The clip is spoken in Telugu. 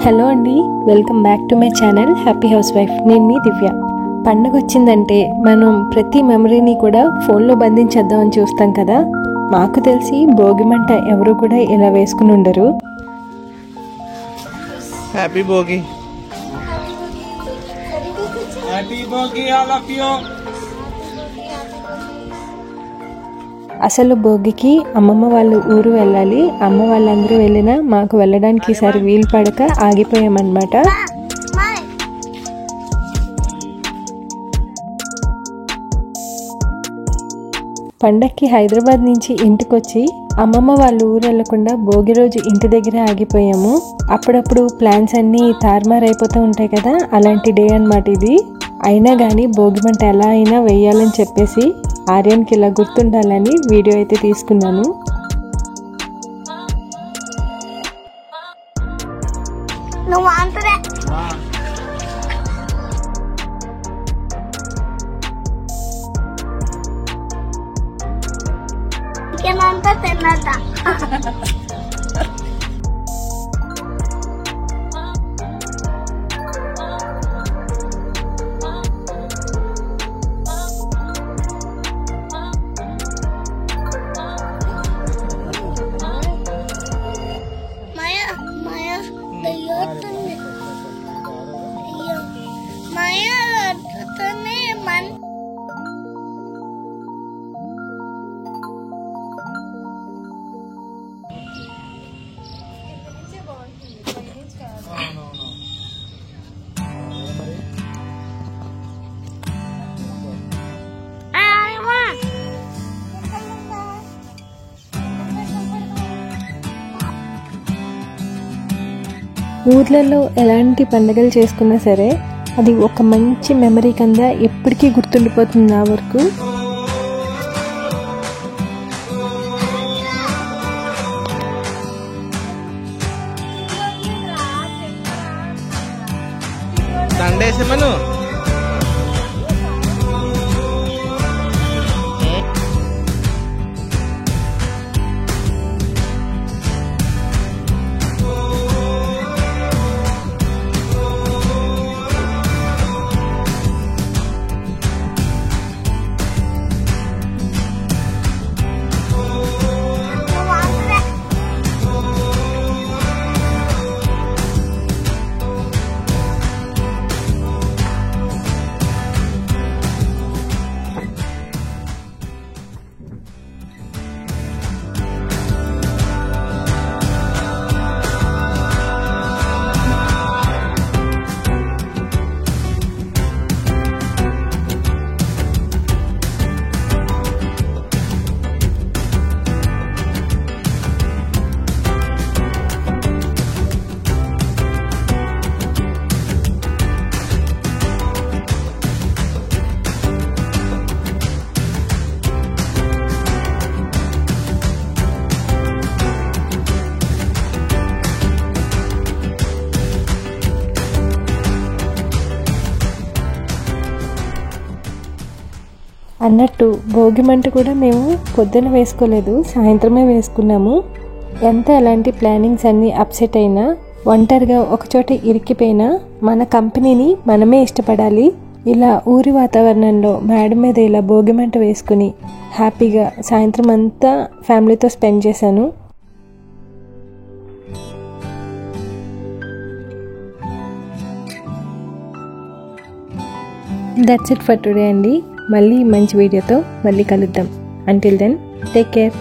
హలో అండి, welcome back to my channel happy house wife. నేను మీ దివ్య. పండుగ వచ్చిందంటే మనం ప్రతి మెమరీని కూడా ఫోన్లో బంధించేద్దామని చూస్తాం కదా. మాకు తెలిసి భోగి మంట ఎవరు కూడా ఇలా వేసుకుని ఉండరు. Happy Bhogi. Happy Bhogi all of you. అసలు భోగికి అమ్మమ్మ వాళ్ళు ఊరు వెళ్ళాలి. అమ్మ వాళ్ళందరూ వెళ్ళినా మాకు వెళ్ళడానికి ఈసారి వీలు పడక ఆగిపోయామన్నమాట. పండక్కి హైదరాబాద్ నుంచి ఇంటికొచ్చి అమ్మమ్మ వాళ్ళ ఊరు వెళ్లకుండా భోగి రోజు ఇంటి దగ్గరే ఆగిపోయాము. అప్పుడప్పుడు ప్లాన్స్ అన్నీ తారుమారైపోతూ ఉంటాయి కదా, అలాంటి డే అన్నమాట ఇది. అయినా కానీ భోగి మంట ఎలా అయినా వేయాలని చెప్పేసి ఆర్యన్కి ఇలా గుర్తుండాలని వీడియో అయితే తీసుకున్నాను. ఊర్లలో ఎలాంటి పండుగలు చేసుకున్నా సరే అది ఒక మంచి మెమరీ కింద ఎప్పటికీ గుర్తుండిపోతుంది నా వరకు. దండేసమను అన్నట్టు భోగి మంట కూడా మేము పొద్దున వేసుకోలేదు, సాయంత్రమే వేసుకున్నాము. ఎంత ఎలాంటి ప్లానింగ్స్ అన్నీ అప్సెట్ అయినా, ఒంటరిగా ఒకచోట ఇరికిపోయినా మన కంపెనీని మనమే ఇష్టపడాలి. ఇలా ఊరి వాతావరణంలో మేడ మీద ఇలా భోగి మంట వేసుకుని హ్యాపీగా సాయంత్రం అంతా ఫ్యామిలీతో స్పెండ్ చేశాను. దట్స్ ఇట్ ఫర్ టుడే అండి. మళ్ళీ మంచి వీడియోతో మళ్ళీ కలుద్దాం. Until then take care.